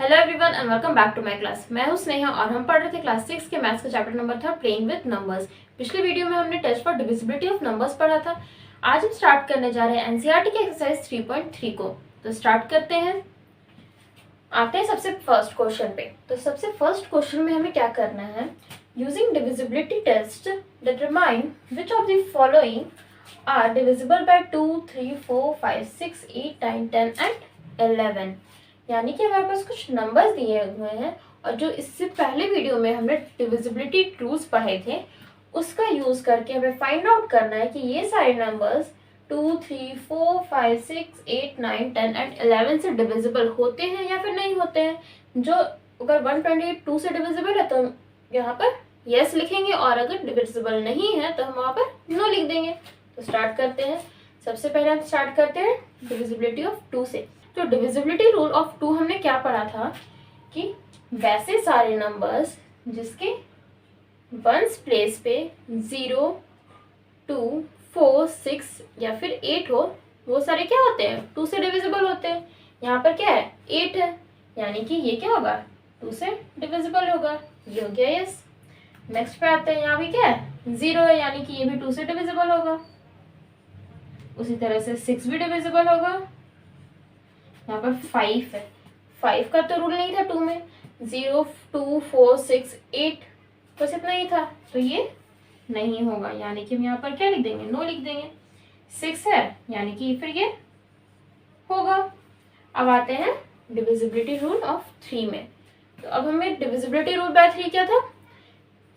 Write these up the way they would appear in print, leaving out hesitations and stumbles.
Hello everyone and welcome back to my class. मैं हूं स्नेहा और हम पढ़ रहे थे क्लास 6 के मैथ्स का चैप्टर नंबर था प्लेइंग विद नंबर्स। पिछले वीडियो में हमने test for divisibility of numbers पढ़ा था। आज हम स्टार्ट करने जा रहे हैं एनसीईआरटी के एक्सरसाइज 3.3 को। तो स्टार्ट करते हैं। आते हैं सबसे फर्स्ट क्वेश्चन पे। तो सबसे फर्स्ट क्वेश्चन में हमें क्या करना है, using divisibility test determine which of the following are divisible by 2, 3, 4, 5, 6, 8, 9, 10 and 11। यानी कि हमारे पास कुछ नंबर्स दिए हुए हैं और जो इससे पहले वीडियो में हमने डिविजिबिलिटी रूल्स पढ़े थे उसका यूज करके हमें फाइंड आउट करना है कि ये सारे नंबर्स 2, 3, 4, 5, 6, 8, 9, 10 एंड 11 से डिविजिबल होते हैं या फिर नहीं होते हैं। जो अगर 128 2 से डिविजिबल है तो हम यहाँ पर यस लिखेंगे और अगर डिविजिबल नहीं है तो हम वहाँ पर नो लिख देंगे। तो स्टार्ट करते हैं। सबसे पहले हम स्टार्ट करते हैं डिविजिबिलिटी ऑफ 2 से। तो डिविजिबिलिटी रूल ऑफ 2 हमने क्या पढ़ा था कि वैसे सारे नंबर्स जिसके वंस प्लेस पे 0, 2, 4, 6 या फिर 8 हो वो सारे क्या होते हैं 2 से डिविजिबल होते हैं। यहाँ पर क्या है 8 है यानी कि ये क्या होगा 2 से डिविजिबल होगा। ये हो गया यस। नेक्स्ट पे आते हैं। यहाँ भी क्या है 0 है यानी कि ये भी 2 से डिविजिबल होगा। उसी तरह से 6 भी डिविजिबल होगा। यहाँ पर 5 है, 5 का तो रूल नहीं था 2 में। 0, 2, 4, 6, 8 बस इतना ही था तो ये नहीं होगा यानी कि हम यहाँ पर क्या लिख देंगे नो लिख देंगे। 6 है यानी कि फिर ये होगा। अब आते हैं डिविजिबिलिटी रूल ऑफ 3 में। तो अब हमें डिविजिबिलिटी रूल बाय 3 क्या था,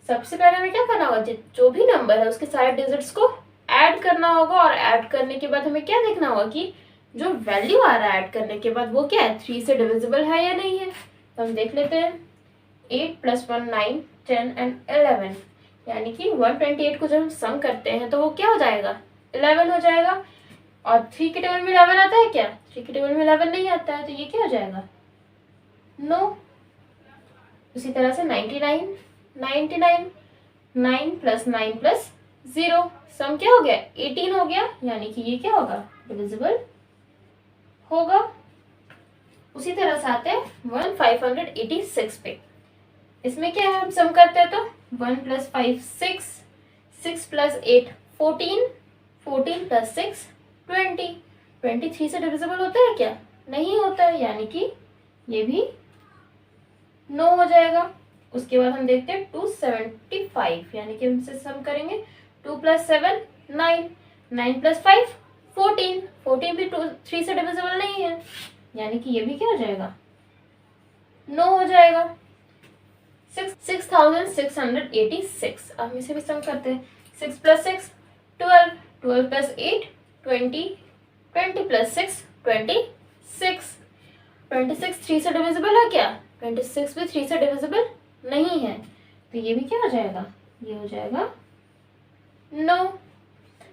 सबसे पहले हमें क्या करना होगा जो भी नंबर है उसके सारे डिजिट्स को ऐड करना होगा और ऐड करने के बाद हमें क्या देखना होगा कि जो वैल्यू आ रहा है ऐड करने के बाद वो क्या है 3 से डिविजिबल है या नहीं है। तो हम देख लेते हैं। 8 + 1 9, 10 एंड 11 यानी कि 128 को जब हम सम करते हैं तो वो क्या हो जाएगा 11 हो जाएगा। और 3 के टेबल में 11 आता है क्या, 3 के टेबल में 11 नहीं आता है तो ये क्या हो जाएगा नो। उसी तरह से 99 9 + 9 + 0 सम क्या हो गया 18 हो गया यानी कि ये क्या होगा डिविजिबल होगा। उसी तरह से आते हैं 1586 पे। इसमें क्या है हम सम करते हैं तो 1 + 5 6, 6 + 8 14, 14 + 6 20, 23 से डिविजिबल होता है क्या, नहीं होता है यानी कि ये भी नो हो जाएगा। उसके बाद हम देखते हैं 275 यानी कि हम इसे सम करेंगे 2 + 7 9, 9 + 5 14, 14 भी 3 से डिविजिबल नहीं है यानी कि ये भी क्या हो जाएगा नो हो जाएगा। 6686। अब हम इसे भी सम करते हैं। 6 + 6 12, 12 + 8 20, 20 + 6 26, 26 3 से डिविजिबल है क्या, 26 भी 3 से डिविजिबल नहीं है तो ये भी क्या हो जाएगा, ये हो जाएगा नो।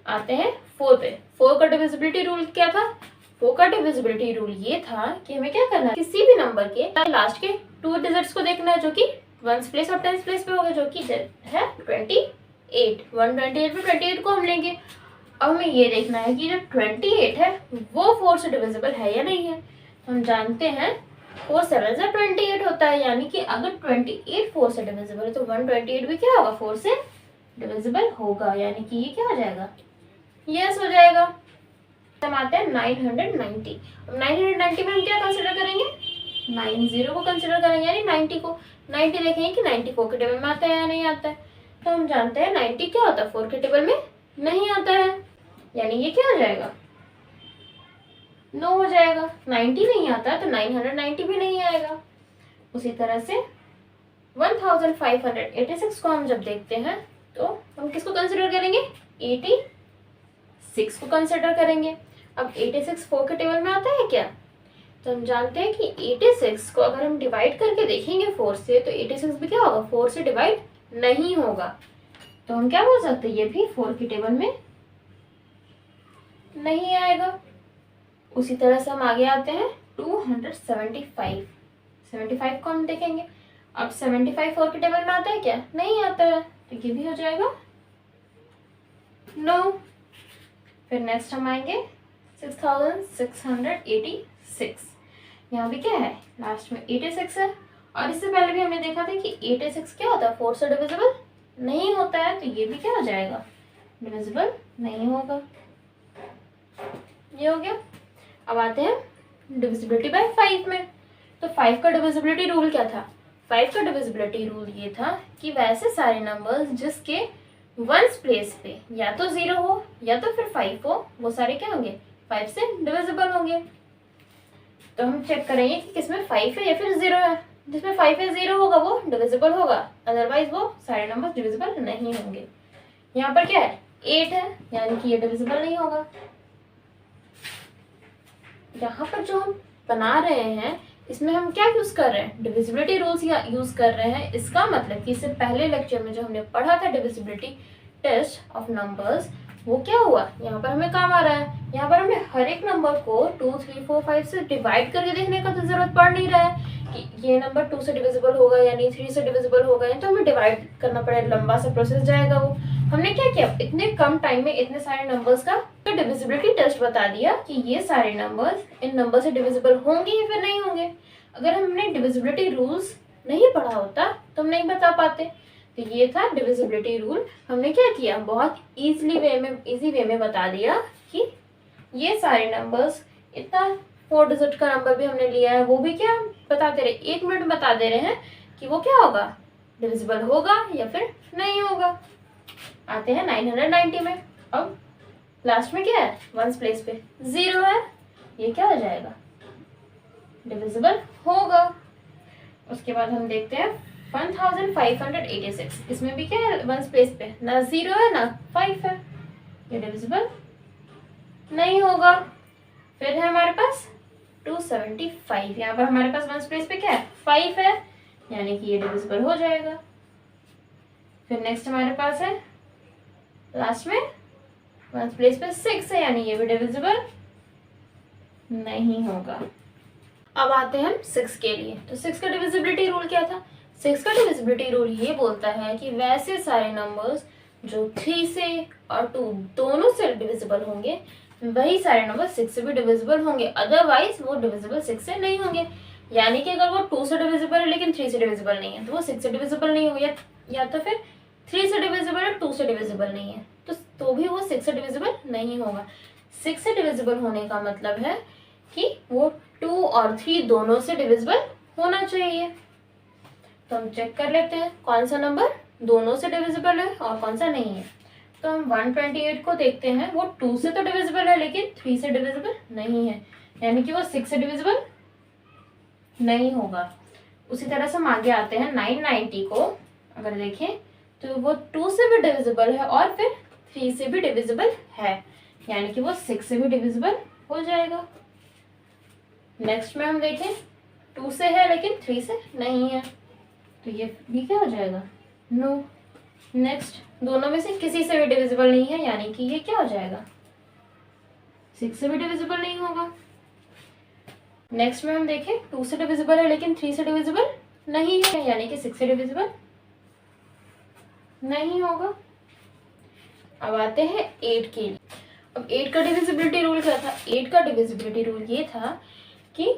आते हैं 4 पे। 4 का डिविजिबिलिटी रूल क्या था, 4 का डिविजिबिलिटी रूल ये था कि हमें क्या करना है किसी भी नंबर के लास्ट के 2 डिजिट्स को देखना है जो कि वंस प्लेस और टेंस प्लेस पे होगा जो कि है 28। 128 में 28 को हम लेंगे। अब हमें ये देखना है कि जो 28 है वो 4 से डिविजिबल है या नहीं है। हम जानते हैं 4 7 से 28 होता है यानी कि अगर 28 4 से डिविजिबल है तो 128 भी क्या होगा 4 से डिविजिबल होगा यानी कि ये क्या हो जाएगा यस हो जाएगा। हम आते हैं 990। अब 990 में हम क्या कंसिडर करेंगे 90 को कंसिडर करेंगे यानी 90 को। 90 देखेंगे कि 94 के टेबल में आता है या नहीं आता है। तो हम जानते हैं 90 क्या होता है 4 के टेबल में नहीं आता है यानी ये क्या हो जाएगा नो हो जाएगा। 90 नहीं आता है तो 990 भी नहीं आएगा। उसी तरह से 1586 को हम जब देखते हैं तो हम किसको कंसिडर करेंगे 86 को कंसिडर करेंगे। अब 86 4 के टेबल में आता है क्या, तो हम जानते हैं कि 86 को अगर हम डिवाइड करके देखेंगे 4 से तो 86 भी क्या होगा 4 से डिवाइड नहीं होगा। तो हम क्या बोल सकते हैं ये भी 4 के टेबल में नहीं आएगा। उसी तरह से हम आगे आते हैं 275। 75 को हम देखेंगे। अब 75 4 के टेबल में आता है क्या, नहीं आता है तो ये भी हो जाएगा नो। फिर नेक्स्ट हम आएंगे 6686 यहाँ भी क्या है, लास्ट में 86 है। और इससे पहले भी हमने देखा था कि 86 क्या होता है, 4 से डिविजिबल नहीं होता है, तो ये भी क्या हो जाएगा, डिविजिबल नहीं होगा। ये हो गया। अब आते हैं डिविजिबिलिटी बाय 5 में। तो 5 का डिविजिबिलिटी रूल क्या था, 5 का डिविजिबिलिटी रूल ये था कि वैसे सारे नंबर्स जिसके वंस प्लेस पे या तो 0 हो या तो फिर 5 हो, वो सारे क्या होंगे, 5 से डिविजिबल होंगे। तो हम चेक करेंगे कि किसमें 5 है या फिर 0 है। जिसमें 5 या 0 होगा वो डिविजिबल होगा, अदरवाइज वो सारे नंबर्स डिविजिबल नहीं होंगे। यहाँ पर क्या है, 8 है, यानी कि ये डिविजिबल नहीं होगा। यहाँ पर जो हम बना रहे हैं इसमें हम क्या यूज कर रहे हैं, डिविजिबिलिटी रूल्स यूज कर रहे हैं। इसका मतलब कि इससे पहले लेक्चर में जो हमने पढ़ा था डिविजिबिलिटी टेस्ट ऑफ नंबर्स, वो क्या हुआ, यहाँ पर हमें काम आ रहा है। यहाँ पर हमें हर एक नंबर को 2, 3, 4, 5 से डिवाइड करके देखने का तो जरूरत पड़ नहीं रहा है कि ये नंबर 2 से डिविजिबल होगा या नहीं, 3 से डिविजिबल होगा, तो हमें डिवाइड करना पड़ेगा, लंबा सा प्रोसेस जाएगा वो। हमने क्या किया, इतने कम टाइम में इतने सारे नंबर्स का तो डिविजिबिलिटी टेस्ट बता दिया कि ये सारे नंबर्स इन नंबर से डिविजिबल होंगे या फिर नहीं होंगे। अगर हमने डिविजिबिलिटी रूल्स नहीं पढ़ा होता तो हम नहीं बता पाते। तो ये था डिविजिबिलिटी रूल। हमने क्या किया, बहुत इजी वे में बता दिया कि ये सारे नंबर्स, इतना 4 डिजिट का नंबर भी हमने लिया है, वो भी क्या बता दे रहे, 1 मिनट में बता दे रहे हैं कि वो क्या होगा, डिविजिबल होगा या फिर नहीं होगा। आते हैं 990 में। अब लास्ट में क्या है, वंस प्लेस पे 0 है, ये क्या हो जाएगा, डिविजिबल होगा। उसके बाद हम देखते हैं 1586, इसमें भी क्या है, वंस प्लेस पे ना 0 है ना 5 है, ये डिविजिबल नहीं होगा। फिर है हमारे पास 275, यहाँ पर हमारे पास वंस प्लेस पे क्या है, 5 है, यानी कि ये डिविजिबल हो जाएगा। फिर नेक्स्ट हमारे पास है लास्ट में वंस प्लेस पे 6 है, यानी ये भी डिविजिबल नहीं होगा। अब आते हैं हम 6 के लिए। तो 6 का डिविजिबिलिटी रूल क्या था, 6 का डिविजिबिलिटी रूल ये बोलता है कि वैसे सारे नंबर्स जो 3 से और 2 दोनों से डिविजिबल होंगे, वही सारे नंबर 6 से भी डिविजिबल होंगे, अदरवाइज वो डिविजिबल 6 से नहीं होंगे। यानी कि अगर वो 2 से डिविजिबल है लेकिन 3 से डिविजिबल नहीं है, तो वो 6 से डिविजिबल नहीं होगा, या तो फिर 3 से डिविजिबल है, 2 से डिविजिबल नहीं है, तो भी वो 6 से डिविजिबल नहीं होगा। 6 से डिविजिबल होने का मतलब है कि वो 2 और 3 दोनों से डिविजिबल होना चाहिए। तो हम चेक कर लेते हैं कौन सा नंबर दोनों से डिविजिबल है और कौन सा नहीं है। तो हम 128 को देखते हैं, वो 2 से तो डिविजिबल है लेकिन 3 से डिविजिबल नहीं है, यानी कि वो 6 से डिविजिबल नहीं होगा। उसी तरह से हम आगे आते हैं 990 को अगर देखें तो वो 2 से भी डिविजिबल है और फिर 3 से भी डिविजिबल है, यानी कि वो 6 से भी डिविजिबल हो जाएगा। नेक्स्ट में हम देखें 2 से है लेकिन 3 से नहीं है, तो ये भी क्या हो जाएगा, नो। नेक्स्ट दोनों में से किसी से भी डिविजिबल नहीं है, यानी कि ये क्या हो जाएगा, 6 से भी डिविजिबल नहीं होगा। नेक्स्ट में हम देखें 2 से डिविजिबल है लेकिन 3 से डिविजिबल नहीं है, यानी कि 6 से डिविजिबल नहीं होगा। अब आते हैं 8 के लिए। अब 8 का डिविजिबिलिटी रूल क्या था, 8 का डिविजिबिलिटी रूल ये था कि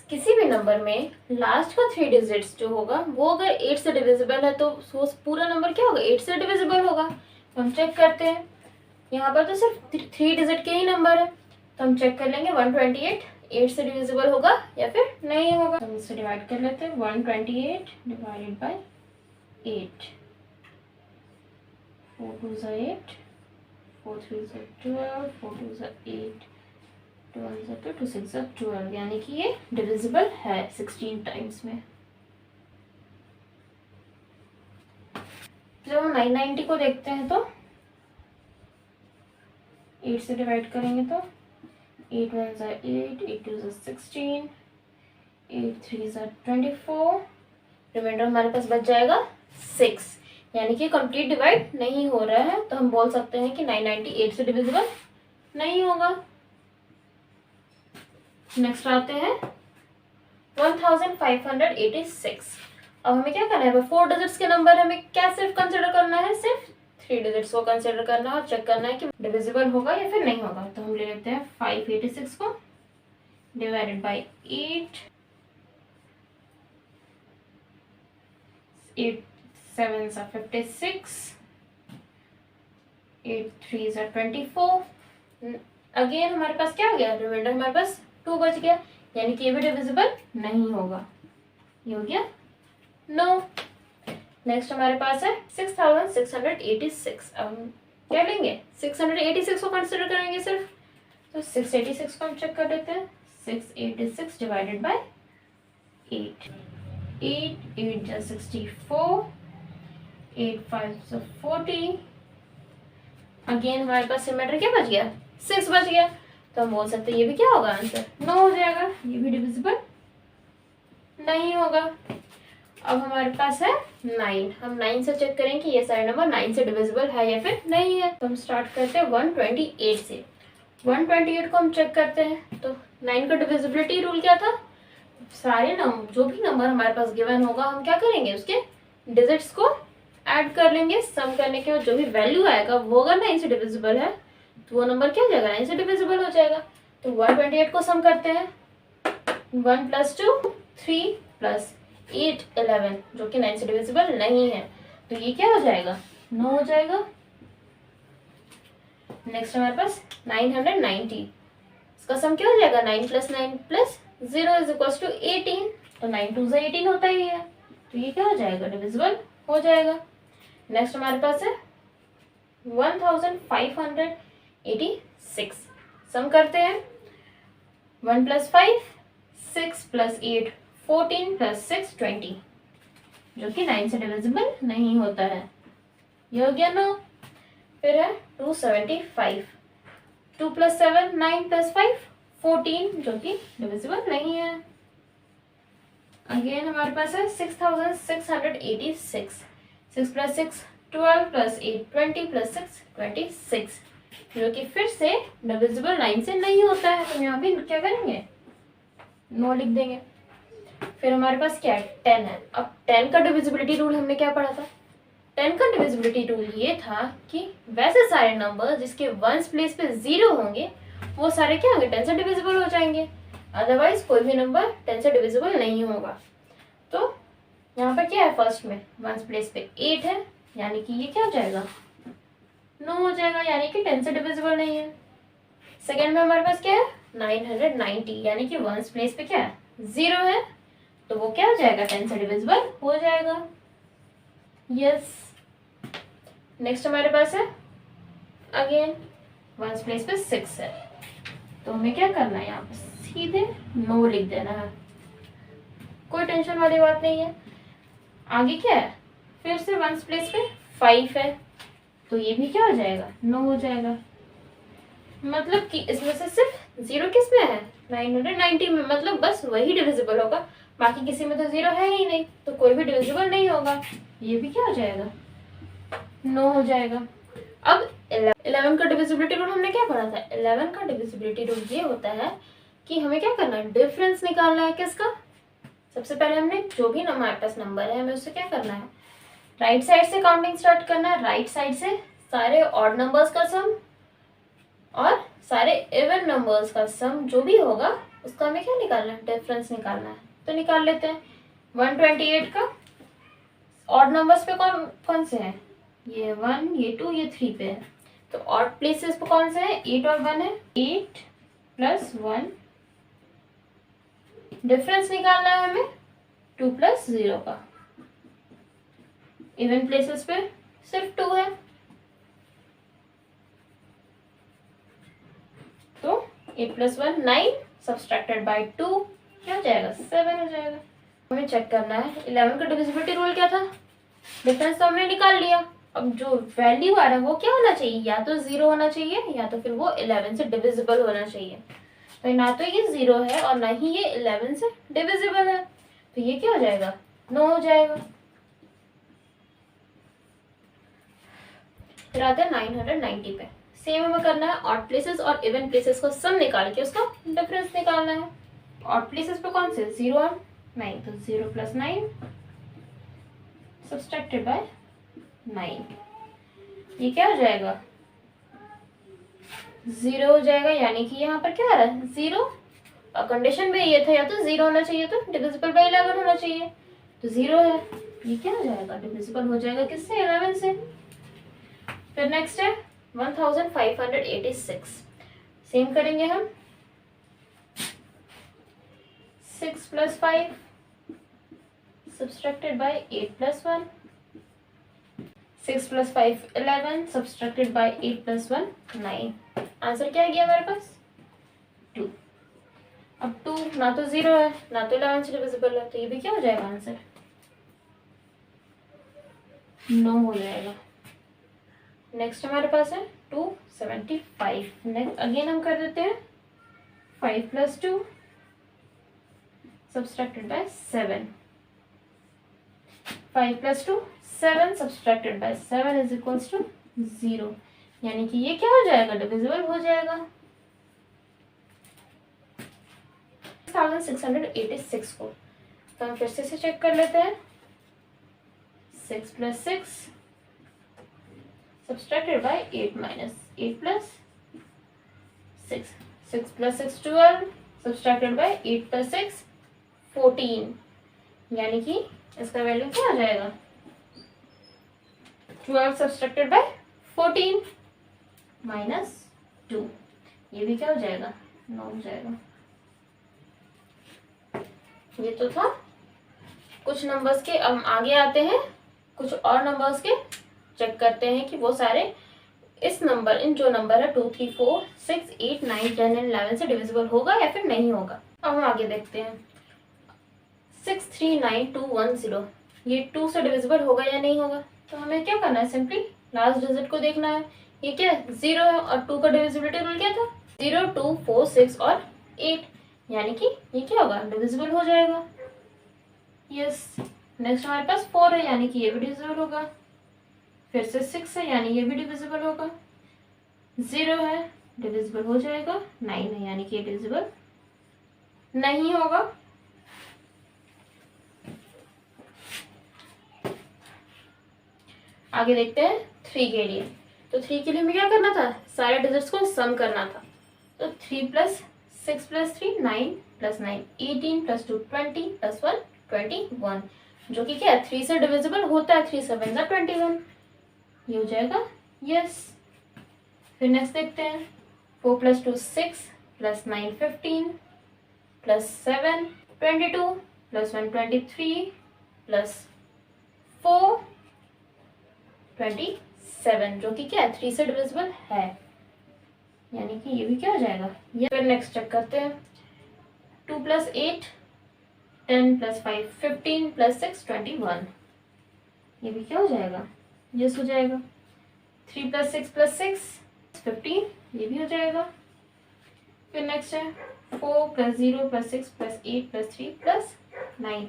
किसी भी नंबर में लास्ट का 3 डिजिट्स जो होगा वो अगर 8 से डिविजिबल है तो पूरा नंबर क्या होगा, 8 से डिविजिबल होगा। तो हम चेक करते हैं, यहाँ पर तो सिर्फ 3 डिजिट के ही नंबर है, तो हम चेक कर लेंगे 128 8 से डिविजिबल होगा या फिर नहीं होगा। हम इससे डिवाइड कर लेते हैं, 128 डिवाइडेड बाय 8, 4 2 8, 4 3 12, 4 2 8, 2 1 2, 2 6 12, यानी कि ये डिविजिबल है 16 टाइम्स में। जब हम 990 को देखते हैं तो 8 से डिवाइड करेंगे तो 8 1 8, 8 2 16, 8 3 24, रिमाइंडर हमारे पास बच जाएगा 6, यानी कि कंप्लीट डिवाइड नहीं हो रहा है। तो हम बोल सकते हैं कि 998 से डिविजिबल नहीं होगा। नेक्स्ट आते हैं 1586। अब हमें क्या करना है, 4 डिजिट्स के नंबर हमें क्या सिर्फ कंसिडर करना है, सिर्फ 3 डिजिट्स को कंसिडर करना है और चेक करना है कि डिविजिबल होगा या फिर नहीं होगा। तो हम ले लेते हैं 586 को divided by 8, 8 7s are 56, 8 3s are 24। Again हमारे पास क्या आ गया, रिमाइंडर हमारे पास 2 बच गया, यानी कि ये भी डिविजिबल नहीं होगा। ये हो गया नो। नेक्स्ट हमारे पास है 6686। अब हम क्या लेंगे, 686 को कंसिडर करेंगे सिर्फ, तो 686 को हम चेक कर लेते हैं। 686 डिवाइडेड बाय 8, 8 8 जा 64, 8 5 जा 40। अगेन हमारे पास रिमाइंडर क्या बच गया, 6 बच गया, तो हम बोल सकते हैं ये भी क्या होगा, आंसर 9 हो जाएगा, ये भी डिविजिबल नहीं होगा। अब हमारे पास है 9, हम 9 से चेक करें कि ये सारे नंबर 9 से डिविजिबल है या फिर नहीं है। तो हम स्टार्ट करते हैं 128 से। 128 को हम चेक करते हैं, तो 9 का डिविजिबिलिटी रूल क्या था, सारे नंबर जो भी नंबर हमारे पास गिवन होगा हम क्या करेंगे, उसके डिजिट्स को ऐड कर लेंगे, सम करने के बाद जो भी वैल्यू आएगा वो अगर 9 से डिविजिबल है तो वो नंबर क्या हो जाएगा, 9 से डिविजिबल हो जाएगा। तो 128 को सम करते हैं, 1 + 2 3 + 8 11, जो कि 9 से डिविजिबल नहीं है, तो ये क्या हो जाएगा, 9 हो जाएगा। नेक्स्ट हमारे पास 990, इसका सम क्या हो जाएगा, 9 + 9 + 0 = 18, तो 9 2 से 18 होता ही है, तो ये क्या हो जाएगा, डिविजिबल हो जाएगा। नेक्स्ट हमारे पास है 1586, सम करते हैं, 1 + 5 6 + 8 14 + 6 20, जो कि 9 से डिविजिबल नहीं होता है, ये हो गया 9। फिर है 275, 2 + 7 9 + 5 14, जो कि डिविजिबल नहीं है। अगेन हमारे पास है 6686, 6 + 6 12 + 8 20 + 6 26, जो कि फिर से डिविजिबल 9 से नहीं होता है, तो यहाँ भी क्या करेंगे, 9 लिख देंगे। फिर हमारे पास क्या है, 10 है। अब 10 का डिविजिबिलिटी रूल हमने क्या पढ़ा था, 10 का डिविजिबिलिटी रूल ये था कि वैसे सारे नंबर जिसके वंस प्लेस पे 0 होंगे वो सारे क्या होंगे, 10 से डिविजिबल हो जाएंगे, अदरवाइज कोई भी नंबर 10 से डिविजिबल नहीं होगा। तो यहाँ पर क्या है, फर्स्ट में वंस प्लेस पे 8 है, यानी कि ये क्या हो जाएगा, 9 हो जाएगा, यानी कि 10 से डिविजिबल नहीं है। सेकेंड में हमारे पास क्या है, 990, यानी कि वंस प्लेस पे क्या है, 0 है, तो वो क्या हो जाएगा, 10 से डिविजिबल हो जाएगा। यस। नेक्स्ट हमारे पास है अगेन वंस प्लेस पे 6 है, तो हमें क्या करना है, यहाँ पे सीधे 9 लिख देना है, कोई टेंशन वाली बात नहीं है। आगे क्या है, फिर से वंस प्लेस पे 5 है, तो ये भी क्या हो जाएगा, 9 हो जाएगा। मतलब कि इसमें से सिर्फ 0 किस में है, 990 में, मतलब बस वही डिविजिबल होगा, बाकी किसी में तो 0 है ही नहीं, तो कोई भी डिविजिबल नहीं होगा, ये भी क्या हो जाएगा, 9 हो जाएगा। अब 11 का डिविजिबिलिटी रूल हमने क्या पढ़ा था, 11 का डिविजिबिलिटी रूल ये होता है कि हमें क्या करना है, डिफरेंस निकालना है। किसका, सबसे पहले हमने जो भी हमारे पास नंबर है हमें उससे क्या करना है, राइट साइड से काउंटिंग स्टार्ट करना है। राइट साइड से सारे ऑड नंबर्स का सम और सारे इवन नंबर्स का सम जो भी होगा उसका हमें क्या निकालना है, डिफरेंस निकालना है। तो निकाल लेते हैं। 128 का ऑड नंबर्स पे कौन कौन से हैं, ये 1 ये 2 ये 3 पे है, तो ऑड प्लेसेस पे कौन से हैं, 8 और 1 है, 8 + 1। डिफरेंस निकालना है हमें 2 + 0 का। इवन प्लेसेस पे सिर्फ 2 है, तो 8 + 1 9 सब्सट्रैक्टेड बाय 2 क्या हो जाएगा, 7 हो जाएगा। हमें चेक करना है 11 का डिविजिबिलिटी रूल क्या था, डिफरेंस तो हमने निकाल लिया। अब जो वैल्यू आ रहा है वो क्या होना चाहिए, या तो 0 होना चाहिए या तो फिर वो 11 से डिविजिबल होना चाहिए। तो ना तो ये 0 है और ना ही ये 11 से डिविजिबल है, तो ये क्या हो जाएगा, 9 हो जाएगा। फिर आता है 990 पे, सेम हमें करना है ऑड प्लेसेस और इवन प्लेसेस को सम निकाल के उसका डिफरेंस निकालना है। ऑड प्लेसेस पे कौन से, 0 और 9, तो 0 + 9 सब्सट्रैक्टेड बाय 9, ये क्या हो जाएगा, 0 हो जाएगा, यानी कि यहाँ पर क्या आ रहा है, 0 कंडीशन में ये था या तो 0 होना चाहिए तो डिविजिबल बाय 11 होना चाहिए, तो 0 है, ये क्या हो जाएगा डिविजिबल हो जाएगा किससे 11 से। फिर नेक्स्ट है 1586, सेम करेंगे हम 6 + 5 subtracted by 8 + 1, 6 + 5 11 subtracted by 8 + 1 9। Answer क्या आ गया हमारे पास 2। अब 2 ना तो 0 है ना तो 11 से डिविजिबल है, तो ये भी क्या हो जाएगा आंसर 9 हो जाएगा। नेक्स्ट हमारे पास है 275। नेक्स्ट अगेन हम कर देते हैं 5 + 2 subtracted by 7, 5 + 2 7 subtracted by 7 is equals to 0, यानी कि ये क्या हो जाएगा डिविजिबल हो जाएगा। 1686 को तो हम फिर से चेक कर लेते हैं। 6 + 6 सब्सट्रैक्टेड बाय 8 - 8 + 6, 6 + 6 12 सब्सट्रैक्टेड बाय 8 + 6 14, यानी कि इसका वैल्यू क्या आ जाएगा 12 सब्सट्रैक्टेड बाय 14 - 2, ये भी क्या हो जाएगा 9 हो जाएगा। ये तो था कुछ नंबर्स के। अब आगे आते हैं कुछ और नंबर्स के, चेक करते हैं कि वो सारे इन जो नंबर है 2 3 4 6 8 9 10 एंड 11 से डिविजिबल होगा या फिर नहीं होगा। अब हम आगे देखते हैं 639210, ये 2 से डिविजिबल होगा या नहीं होगा। तो हमें क्या करना है, सिंपली लास्ट डिजिट को देखना है। ये क्या है 0 है और 2 का डिविजिबिलिटी रूल क्या था 0 2 4 6 और 8, यानी कि ये क्या होगा डिविजिबल हो जाएगा। यस। नेक्स्ट हमारे पास 4 है, यानी कि ये भी डिविजिबल होगा। फिर से 6 है, यानी ये भी डिविजिबल होगा। 0 है, डिविजिबल हो जाएगा। 9 है, यानी कि ये डिविजिबल नहीं होगा। आगे देखते हैं 3 के लिए। तो 3 के लिए हमें क्या करना था, सारे डिजिट्स को सम करना था। तो 3 + 6 + 3 9 + 9 18 + 2 20 + 1 21, जो कि क्या है 3 से डिविजिबल होता है। 3 7 = 21, ये हो जाएगा यस। फिर नेक्स्ट देखते हैं 4 + 2 6 + 9 15 + 7 22 + 1 23 + 4 27, जो कि क्या है 3 से डिविजिबल है, यानी कि ये भी क्या हो जाएगा ये। फिर नेक्स्ट चेक करते हैं 2 + 8 10 + 5 15 + 6 21, ये भी क्या हो जाएगा यस हो जाएगा। 3 + 6 + 6 15, ये भी हो जाएगा। फिर नेक्स्ट है 4 + 0 + 6 + 8 + 3 + 9,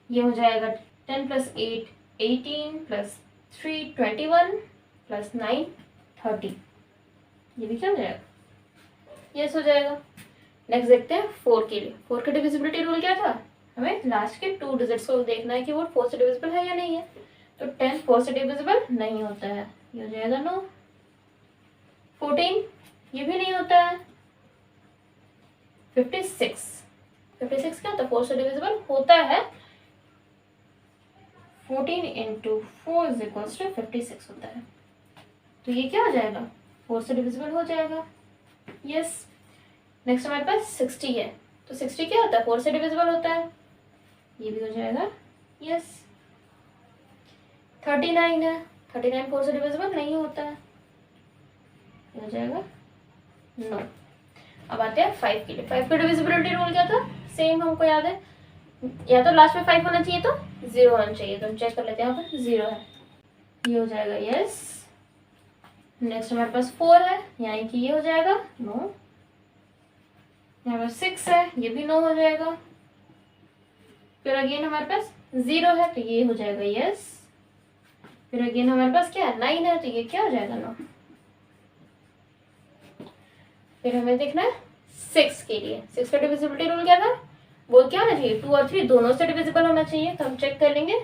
ये हो जाएगा 10 + 8 18 + 3 21 + 9 30, ये भी क्या हो जाएगा यस हो जाएगा। नेक्स्ट देखते हैं 4 के लिए। 4 का डिविजिबिलिटी रूल क्या था, हमें लास्ट के 2 डिजिट्स को देखना है कि वो 4 से डिविजिबल है या नहीं है। तो 10 4 से डिविजिबल नहीं होता है, ये हो जाएगा नो। 14 ये भी नहीं होता है। 56 क्या होता है 4 से डिविजिबल होता है। 14 × 4 = 56 होता है, तो ये क्या हो जाएगा 4 से डिविजिबल हो जाएगा यस। नेक्स्ट हमारे पास 60 है। तो 60 क्या होता है 4 से डिविजिबल होता है, ये भी हो जाएगा यस। 39 है, 39 4 से डिविजिबल नहीं होता है, ये हो जाएगा नो। अब आते हैं 5 के लिए। 5 का डिविजिबिलिटी रूल क्या था, सेम हमको याद है, या तो लास्ट में 5 होना चाहिए तो 0 होना चाहिए। तो हम चेक कर लेते हैं, यहाँ पर 0 है, ये हो जाएगा यस। नेक्स्ट हमारे पास 4 है, यानी कि ये हो जाएगा नो। यहाँ पर 6 है, ये भी नो हो जाएगा। फिर अगेन हमारे पास 0 है, तो ये हो जाएगा यस। फिर अगेन हमारे पास क्या है 9 है, तो ये क्या हो जाएगा नो। फिर हमें देखना है 6 के लिए। 6 का डिविजिबिलिटी रूल क्या था, वो क्या होना चाहिए 2 और 3 दोनों से डिविजिबल होना चाहिए। तो हम चेक कर लेंगे,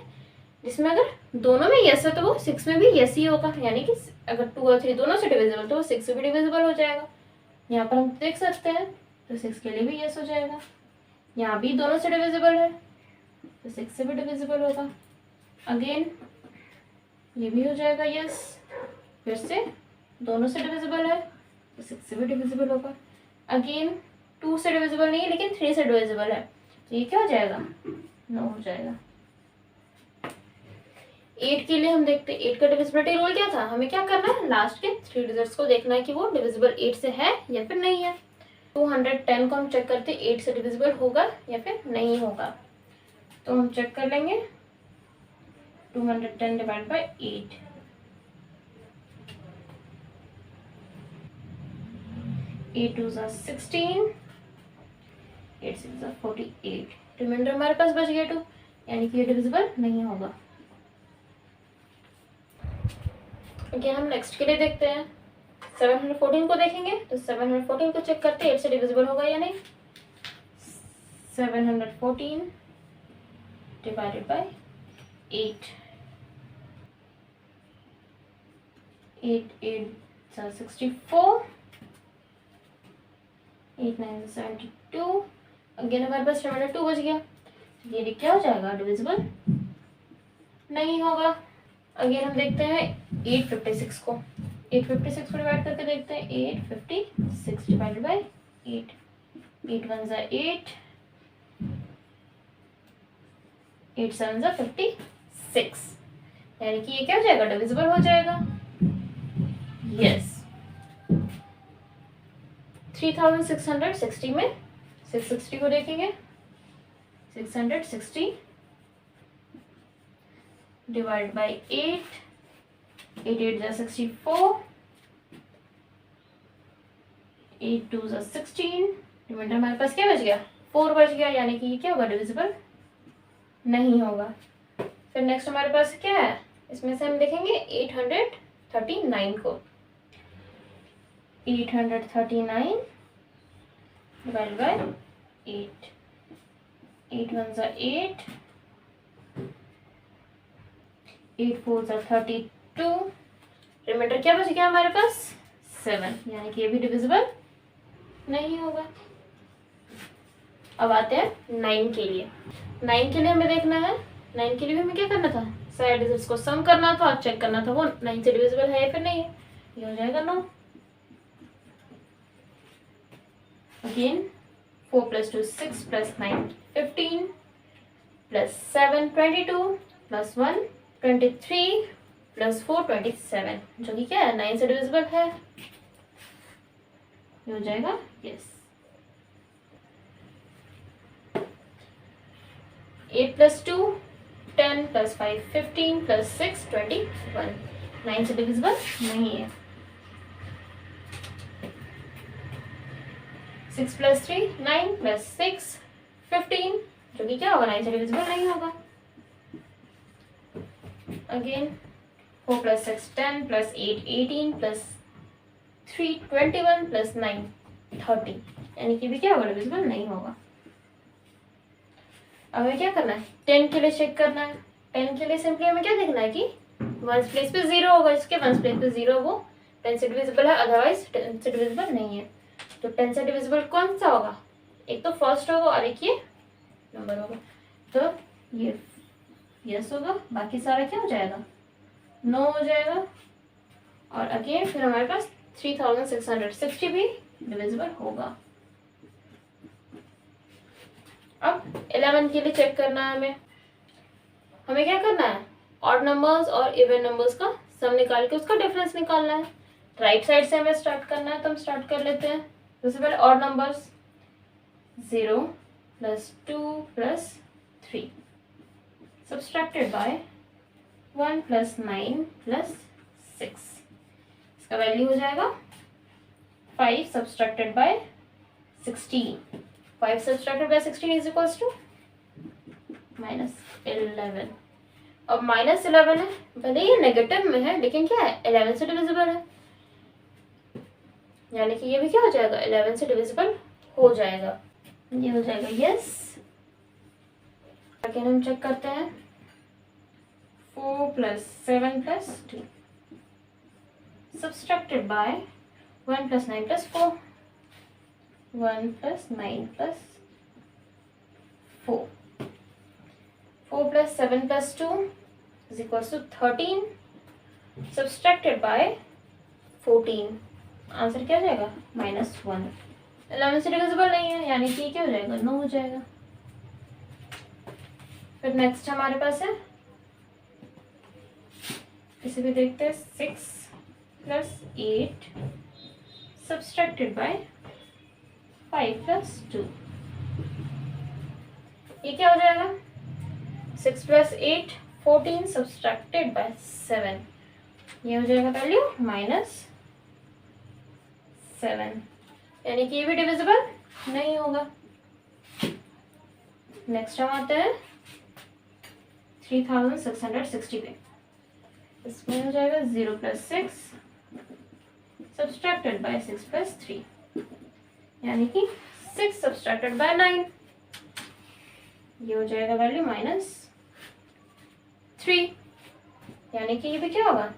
जिसमें अगर दोनों में यस है तो वो 6 में भी यस ही होगा, यानी कि अगर 2 और 3 दोनों से डिविजिबल तो वो 6 में भी डिविजिबल हो जाएगा। यहाँ पर हम देख सकते हैं, तो 6 के लिए भी यस हो जाएगा। यहाँ भी दोनों से डिविजिबल है तो 6 से भी डिविजिबल होगा। अगेन ये भी हो जाएगा यस, फिर से दोनों से डिविजिबल है तो 6 से भी डिविजिबल होगा। अगेन 2 से डिविजिबल नहीं है लेकिन 3 से डिविजिबल है तो ये क्या हो जाएगा 9 हो जाएगा। 8 के लिए हम देखते हैं 8 का डिविजिबिलिटी रूल क्या था, हमें क्या करना है लास्ट के 3 डिजिट्स को देखना है कि वो डिविजिबल 8 से है या फिर नहीं है। 210 को हम चेक करते 8 से डिविजिबल होगा या फिर नहीं होगा, तो हम चेक कर लेंगे 210 डिवाइड बाय 8, 8 2 जा 16, 8 6 जा 48, रिमाइंडर हमारे पास बच गया 2, यानी कि ये डिविजिबल नहीं होगा। अगेन हम नेक्स्ट के लिए देखते हैं 714 को देखेंगे तो 714 को चेक करते 8 से डिविजिबल होगा या नहीं। 714 डिवाइडेड बाय 8, 8 8 जा 64, 8 9 जा 72, अगेन हमारे पास रिमाइंडर 2 बच गया, ये क्या हो जाएगा डिविजिबल नहीं होगा। अगेन हम देखते हैं 856 को, 856 को डिवाइड करके देखते हैं 856 डिवाइडेड बाय 8, 8 1 जा 8, 8 7 जा 56, यानी कि ये क्या हो जाएगा डिविजिबल हो जाएगा यस। 3660 में 660 को देखेंगे, 660 डिवाइड बाय 8, 8 8 जा 64, 8 2 जा 16, रिमाइंडर हमारे पास क्या बच गया 4 बच गया, यानी कि ये क्या होगा डिविजिबल नहीं होगा। फिर नेक्स्ट हमारे पास क्या है, इसमें से हम देखेंगे 839 को, 839 डिवाइड बाय 8, 8 1 जा 8, 8 4 जा 32, रिमाइंडर क्या बच गया हमारे पास 7, यानी कि ये भी डिविजिबल नहीं होगा। अब आते हैं 9 के लिए। 9 के लिए हमें देखना है, 9 के लिए हमें क्या करना था, सारे डिजिट्स को सम करना था और चेक करना था वो 9 से डिविजिबल है या फिर नहीं है। ये हो जाएगा 9। अगेन 4 + 2 6 + 9 15 + 7 22 + 1 23 + 4 27, जो कि क्या है 9 से डिविजिबल है, ये हो जाएगा यस। 8 + 2 10 + 5 15 + 6 21, 9 से डिविजिबल नहीं है। 6 + 3 9 + 6 15, जो कि क्या होगा 9 से डिविजिबल नहीं होगा। अगेन 4 + 6 10 + 8 18 + 3 21 + 9 30, यानी कि भी क्या होगा डिविजिबल नहीं होगा। अब हमें क्या करना है 10 के लिए चेक करना है। 10 के लिए सिंपली हमें क्या देखना है कि 1 प्लेस पे 0 होगा, इसके 1 प्लेस पे 0 वो 10 से डिविजिबल है, अदरवाइज 10 से डिविजिबल नहीं है। तो 10 से डिविजिबल कौन सा होगा, एक तो फर्स्ट होगा और एक ये नंबर होगा, तो ये यस होगा, बाकी सारा क्या हो जाएगा 9 हो जाएगा। और अगेन फिर हमारे पास 3660 भी डिविजिबल होगा। अब 11 के लिए चेक करना है हमें क्या करना है ऑड नंबर्स और इवन नंबर्स का सम निकाल के उसका डिफरेंस निकालना है। राइट साइड से हमें स्टार्ट करना है, तो हम स्टार्ट कर लेते हैं। सबसे पहले ऑड नंबर्स 0 + 2 + 3 सब्सट्रैक्टेड बाय 1 + 9 + 6, इसका वैल्यू हो जाएगा 5 subtracted by 16, 5 subtracted by 16 is equals to -11। अब -11 है, भले ये नेगेटिव में है लेकिन क्या है 11 से डिविजिबल है, यानी कि ये भी क्या हो जाएगा 11 से डिविजिबल हो जाएगा, ये हो जाएगा यस। अगेन हम चेक करते हैं 4 + 7 + 2 subtracted bye 1 + 9 + 4, 1 + 9 + 4. 4 plus 7 plus 2 is equals to 13 subtracted by 14. Answer क्या हो जाएगा? -1. 11 से डिविजिबल नहीं है, यानी कि क्या हो जाएगा? 9 हो जाएगा. फिर नेक्स्ट हमारे पास है, इसे भी देखते हैं. 6 plus 8 subtracted by 5 plus 2. ये क्या हो जाएगा? 6 plus 8 14 subtracted by 7. ये हो जाएगा वैल्यू -7, यानी कि ये भी डिविजिबल नहीं होगा. नेक्स्ट हम आते हैं 3660 पे. इसमें हो जाएगा 0 plus 6 subtracted by 6 plus 3, यानी कि 6 subtracted by 9. ये हो जाएगा वैल्यू -3, यानी कि ये भी क्या होगा?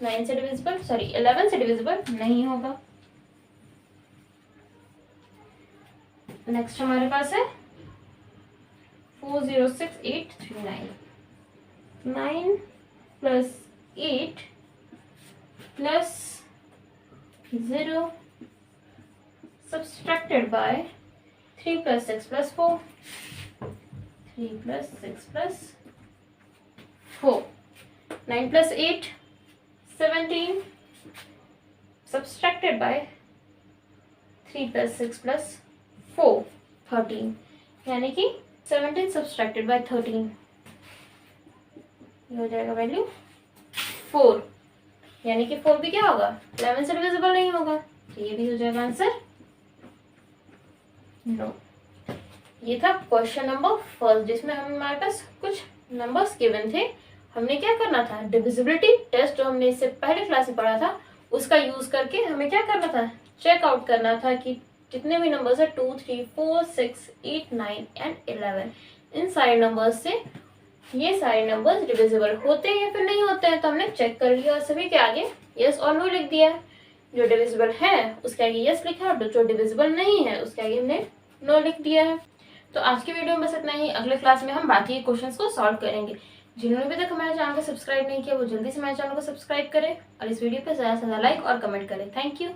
9 से डिविजिबल, 11 से डिविजिबल नहीं होगा. नेक्स्ट हमारे पास है 406839. 9 plus 8 plus 0 subtracted by 3 plus 6 plus 4. 3 plus 6 plus 4. 9 plus 8 17 subtracted by 3 plus 6 plus 4 13, यानी कि 17 subtracted by 13. ये हो जाएगा वैल्यू 4, यानी कि 4 भी क्या होगा? 11 से डिविजिबल नहीं होगा. तो ये भी हो जाएगा आंसर नो. ये था क्वेश्चन नंबर फर्स्ट, जिसमें हमारे पास कुछ नंबर्स गिवन थे. हमने क्या करना था? डिविजिबिलिटी टेस्ट जो हमने इससे पहले क्लास में पढ़ा था, उसका यूज करके हमें क्या करना था? चेक आउट करना था कि जितने भी नंबर्स है 2 3 4 6 8 9 एंड 11, इन सारे नंबर्स से ये सारे नंबर्स डिविजिबल होते हैं या फिर नहीं होते हैं. तो हमने चेक कर लिया और सभी के आगे यस और नो लिख दिया. जो डिविजिबल है उसके आगे यस लिखा और जो डिविजिबल नहीं है उसके आगे हमने नो लिख दिया है. तो आज की वीडियो में बस इतना ही. अगले क्लास में हम बाकी के क्वेश्चंस को सॉल्व करेंगे. जिन्होंने अभी तक हमारे चैनल को सब्सक्राइब नहीं किया वो जल्दी से हमारे चैनल को सब्सक्राइब करें और इस वीडियो पे ज़्यादा से ज़्यादा लाइक और कमेंट करें. Thank you.